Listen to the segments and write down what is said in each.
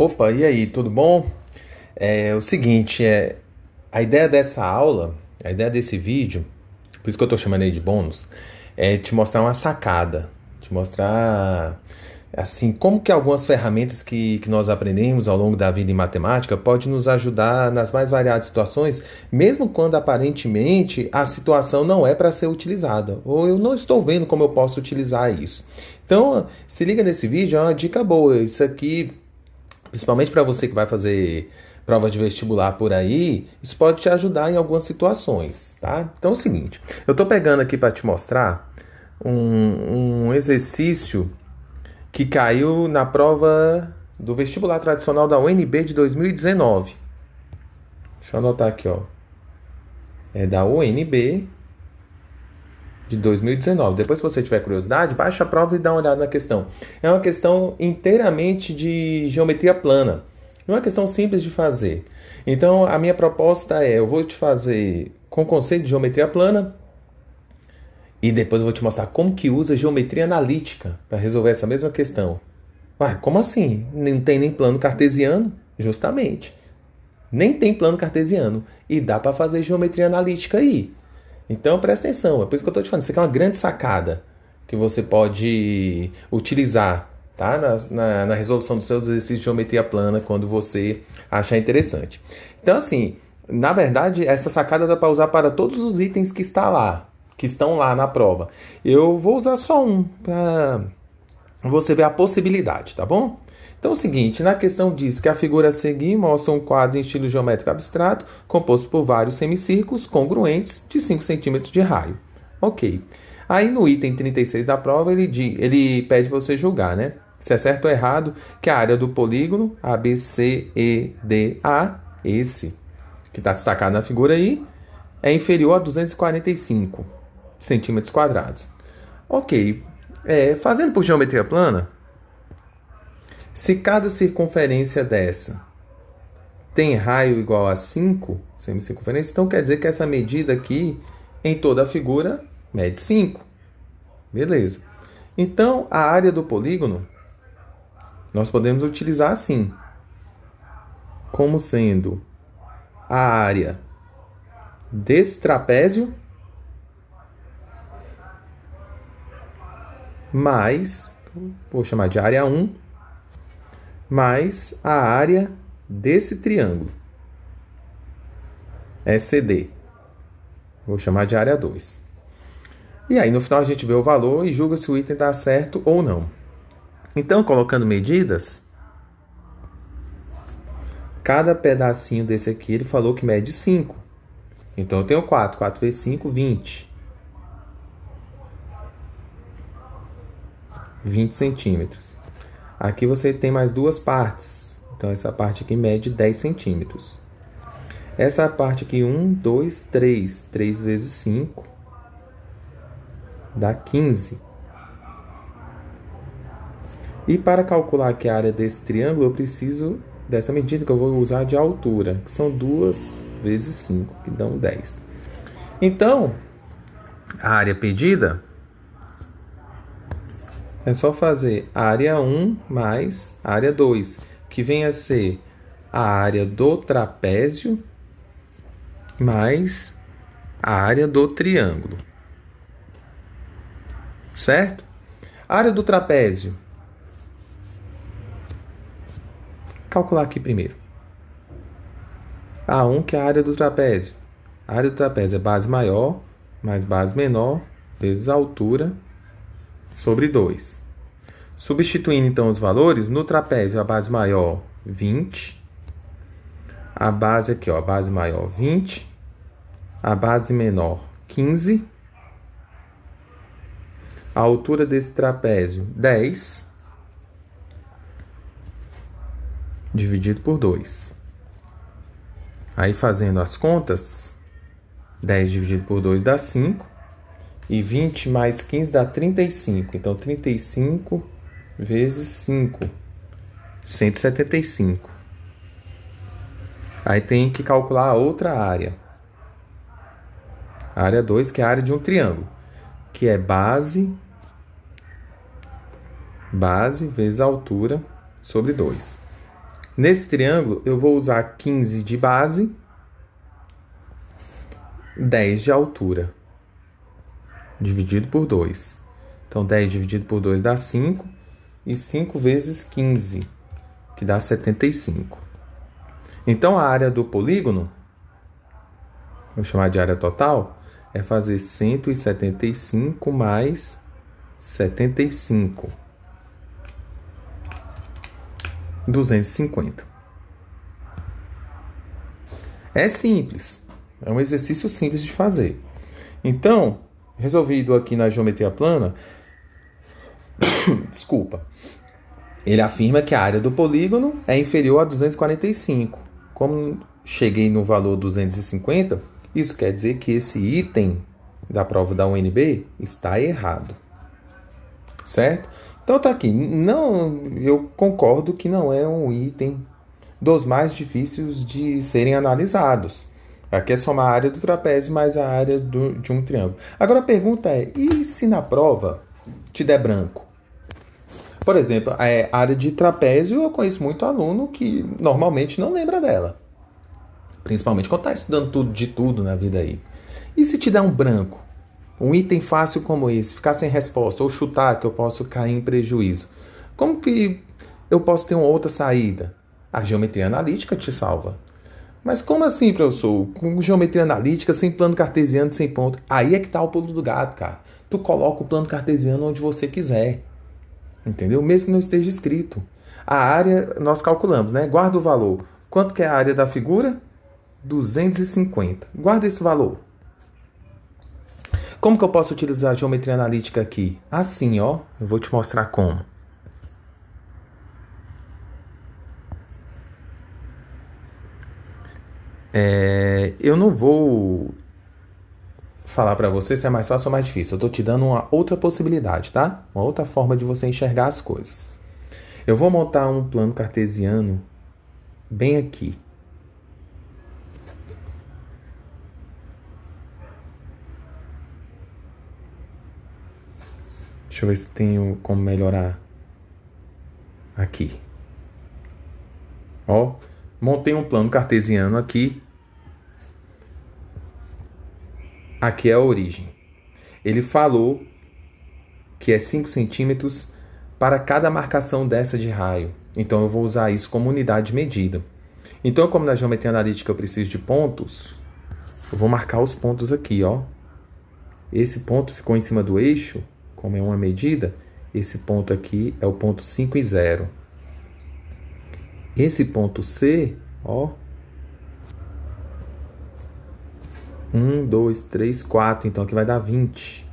Opa, e aí, tudo bom? É o seguinte, a ideia dessa aula, a ideia desse vídeo, por isso que eu tô chamando ele de bônus, é te mostrar uma sacada, te mostrar, assim, como que algumas ferramentas que nós aprendemos ao longo da vida em matemática pode nos ajudar nas mais variadas situações, mesmo quando aparentemente a situação não é para ser utilizada, ou eu não estou vendo como eu posso utilizar isso. Então, se liga nesse vídeo, é uma dica boa. Isso aqui, principalmente para você que vai fazer prova de vestibular por aí, isso pode te ajudar em algumas situações, tá? Então é o seguinte, eu tô pegando aqui para te mostrar um exercício que caiu na prova do vestibular tradicional da UNB de 2019. Deixa eu anotar aqui, ó. É da UNB de 2019. Depois, se você tiver curiosidade, baixa a prova e dá uma olhada na questão. É uma questão inteiramente de geometria plana. Não é uma questão simples de fazer. Então, a minha proposta é, eu vou te fazer com o conceito de geometria plana e depois eu vou te mostrar como que usa geometria analítica para resolver essa mesma questão. Ué, como assim? Não tem nem plano cartesiano? Justamente. Nem tem plano cartesiano. E dá para fazer geometria analítica aí. Então presta atenção, é por isso que eu estou te falando. Isso aqui é uma grande sacada que você pode utilizar, tá? Na resolução dos seus exercícios de geometria plana quando você achar interessante. Então, assim, na verdade, essa sacada dá para usar para todos os itens que estão lá na prova. Eu vou usar só um para você ver a possibilidade, tá bom? Então é o seguinte, na questão diz que a figura a seguir mostra um quadro em estilo geométrico abstrato, composto por vários semicírculos congruentes de 5 centímetros de raio. Ok. Aí no item 36 da prova ele pede para você julgar, né? Se é certo ou errado que a área do polígono ABCEDA, esse que está destacado na figura aí, é inferior a 245 centímetros quadrados. Ok. Fazendo por geometria plana, se cada circunferência dessa tem raio igual a 5 semicircunferências, então quer dizer que essa medida aqui, em toda a figura, mede 5. Beleza. Então, a área do polígono, nós podemos utilizar assim, como sendo a área desse trapézio mais, vou chamar de área 1, mais a área desse triângulo, ECD. Vou chamar de área 2. E aí, no final, a gente vê o valor e julga se o item está certo ou não. Então, colocando medidas, cada pedacinho desse aqui, ele falou que mede 5. Então, eu tenho 4. 4 vezes 5, 20. 20 centímetros. Aqui você tem mais duas partes. Então, essa parte aqui mede 10 centímetros. Essa parte aqui, 1, 2, 3. 3 vezes 5 dá 15. E para calcular aqui a área desse triângulo, eu preciso dessa medida que eu vou usar de altura, que são 2 vezes 5, que dão 10. Então, a área pedida é só fazer área 1 mais área 2, que vem a ser a área do trapézio mais a área do triângulo. Certo? A área do trapézio. Calcular aqui primeiro. A1, que é a área do trapézio. A área do trapézio é base maior mais base menor vezes a altura sobre 2. Substituindo então os valores, no trapézio a base maior 20, a base aqui, ó, a base maior 20, a base menor 15, a altura desse trapézio 10, dividido por 2. Aí fazendo as contas, 10 dividido por 2 dá 5, e 20 mais 15 dá 35. Então, 35 vezes 5, 175. Aí tem que calcular a outra área. A área 2, que é a área de um triângulo, que é base vezes a altura sobre 2. Nesse triângulo, eu vou usar 15 de base, 10 de altura, dividido por 2. Então, 10 dividido por 2 dá 5, e 5 vezes 15, que dá 75. Então, a área do polígono, vou chamar de área total, é fazer 175 mais 75. 250. É simples. É um exercício simples de fazer. Então, resolvido aqui na geometria plana, desculpa, ele afirma que a área do polígono é inferior a 245. Como cheguei no valor 250, isso quer dizer que esse item da prova da UNB está errado. Certo? Então tá aqui. Não, eu concordo que não é um item dos mais difíceis de serem analisados. Aqui é somar a área do trapézio mais a área de um triângulo. Agora a pergunta é, e se na prova te der branco? Por exemplo, a área de trapézio eu conheço muito aluno que normalmente não lembra dela. Principalmente quando está estudando tudo de tudo na vida aí. E se te der um branco? Um item fácil como esse, ficar sem resposta, ou chutar que eu posso cair em prejuízo. Como que eu posso ter uma outra saída? A geometria analítica te salva. Mas como assim, professor? Com geometria analítica, sem plano cartesiano, sem ponto. Aí é que tá o pulo do gato, cara. Tu coloca o plano cartesiano onde você quiser. Entendeu? Mesmo que não esteja escrito. A área, nós calculamos, né? Guarda o valor. Quanto que é a área da figura? 250. Guarda esse valor. Como que eu posso utilizar a geometria analítica aqui? Assim, ó. Eu vou te mostrar como. Eu não vou falar para você se é mais fácil ou mais difícil. Eu estou te dando uma outra possibilidade, tá? Uma outra forma de você enxergar as coisas. Eu vou montar um plano cartesiano bem aqui. Deixa eu ver se tenho como melhorar aqui. Ó, montei um plano cartesiano aqui. Aqui é a origem. Ele falou que é 5 centímetros para cada marcação dessa de raio. Então eu vou usar isso como unidade de medida. Então, como na geometria analítica eu preciso de pontos, eu vou marcar os pontos aqui, ó. Esse ponto ficou em cima do eixo, como é uma medida, esse ponto aqui é o ponto 5 e 0. Esse ponto C, ó, 1, 2, 3, 4, então aqui vai dar 20.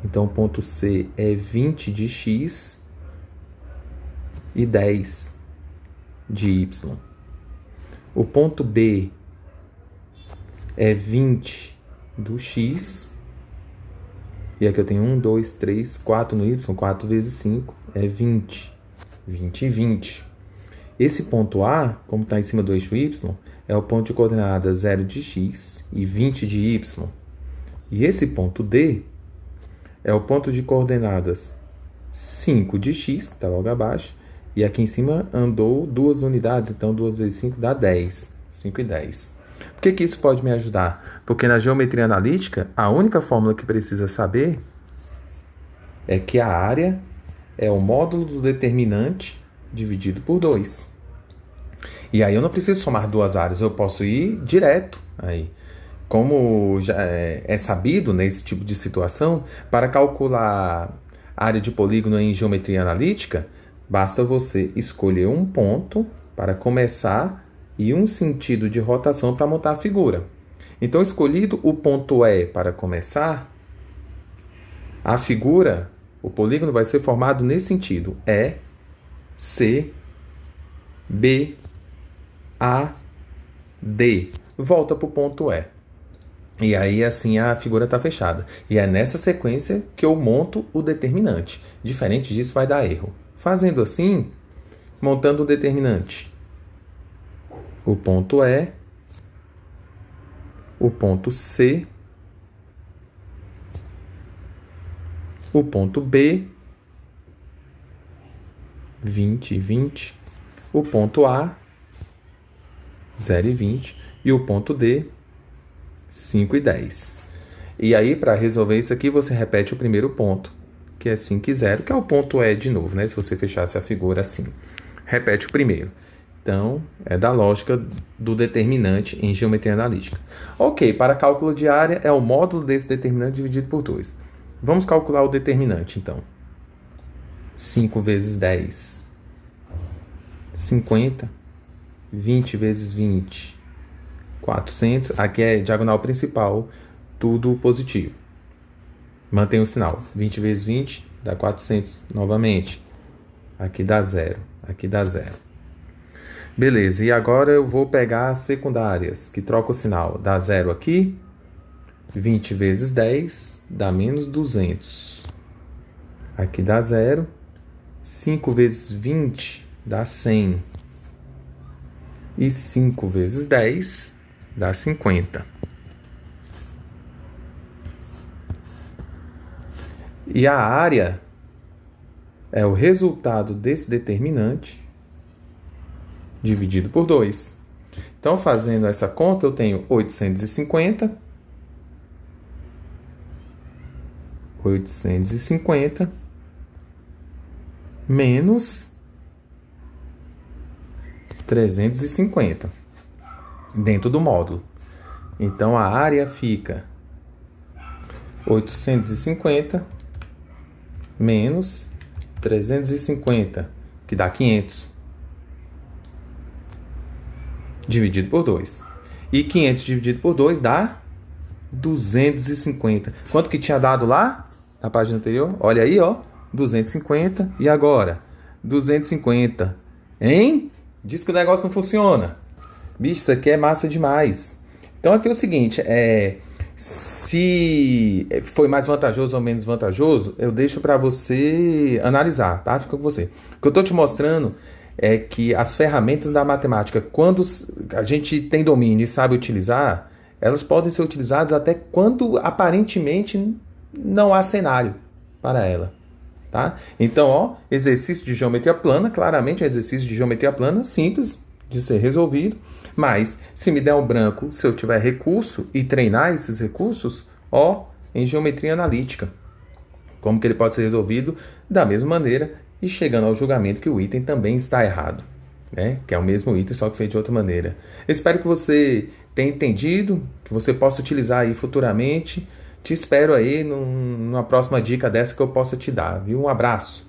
Então o ponto C é 20 de x e 10 de y. O ponto B é 20 do x. E aqui eu tenho 1, 2, 3, 4 no y. 4 vezes 5 é 20. 20 e 20. Esse ponto A, como está em cima do eixo y, é o ponto de coordenada 0 de x e 20 de y. E esse ponto D é o ponto de coordenadas 5 de x, que está logo abaixo, e aqui em cima andou 2 unidades, então 2 vezes 5 dá 10. 5 e 10. Por que isso pode me ajudar? Porque na geometria analítica, a única fórmula que precisa saber é que a área é o módulo do determinante dividido por 2. E aí eu não preciso somar duas áreas, eu posso ir direto aí. Como já é sabido nesse tipo de situação, para calcular a área de polígono em geometria analítica, basta você escolher um ponto para começar e um sentido de rotação para montar a figura. Então, escolhido o ponto E para começar, a figura, o polígono vai ser formado nesse sentido. E, C, B, A, D. Volta para o ponto E. E aí, assim, a figura está fechada. E é nessa sequência que eu monto o determinante. Diferente disso, vai dar erro. Fazendo assim, montando o determinante. O ponto E, o ponto C, o ponto B, 20 e 20, o ponto A 0,20. E o ponto D, 5,10. E aí, para resolver isso aqui, você repete o primeiro ponto, que é 5,0, que é o ponto E de novo, né? Se você fechasse a figura assim. Repete o primeiro. Então, é da lógica do determinante em geometria analítica. Ok, para cálculo de área, é o módulo desse determinante dividido por 2. Vamos calcular o determinante, então. 5 vezes 10, 50. 20 vezes 20, 400. Aqui é diagonal principal, tudo positivo. Mantém o sinal. 20 vezes 20 dá 400 novamente. Aqui dá 0. Aqui dá 0. Beleza, e agora eu vou pegar as secundárias, que troca o sinal. Dá 0 aqui. 20 vezes 10 dá menos 200. Aqui dá 0. 5 vezes 20 dá 100. E 5 vezes 10 dá 50. E a área é o resultado desse determinante dividido por 2. Então, fazendo essa conta, eu tenho 850 menos 350 dentro do módulo. Então, a área fica 850 menos 350, que dá 500, dividido por 2. E 500 dividido por 2 dá 250. Quanto que tinha dado lá na página anterior? Olha aí, ó, 250. E agora? 250. Hein? Diz que o negócio não funciona. Bicho, isso aqui é massa demais. Então aqui é o seguinte, se foi mais vantajoso ou menos vantajoso, eu deixo para você analisar, tá? Fica com você. O que eu estou te mostrando é que as ferramentas da matemática, quando a gente tem domínio e sabe utilizar, elas podem ser utilizadas até quando aparentemente não há cenário para ela. Tá? Então, ó, exercício de geometria plana, claramente é um exercício de geometria plana simples de ser resolvido, mas se me der um branco, se eu tiver recurso e treinar esses recursos, ó, em geometria analítica, como que ele pode ser resolvido da mesma maneira e chegando ao julgamento que o item também está errado, né? Que é o mesmo item, só que feito de outra maneira. Eu espero que você tenha entendido, que você possa utilizar aí futuramente. Te espero aí numa próxima dica dessa que eu possa te dar, viu? Um abraço!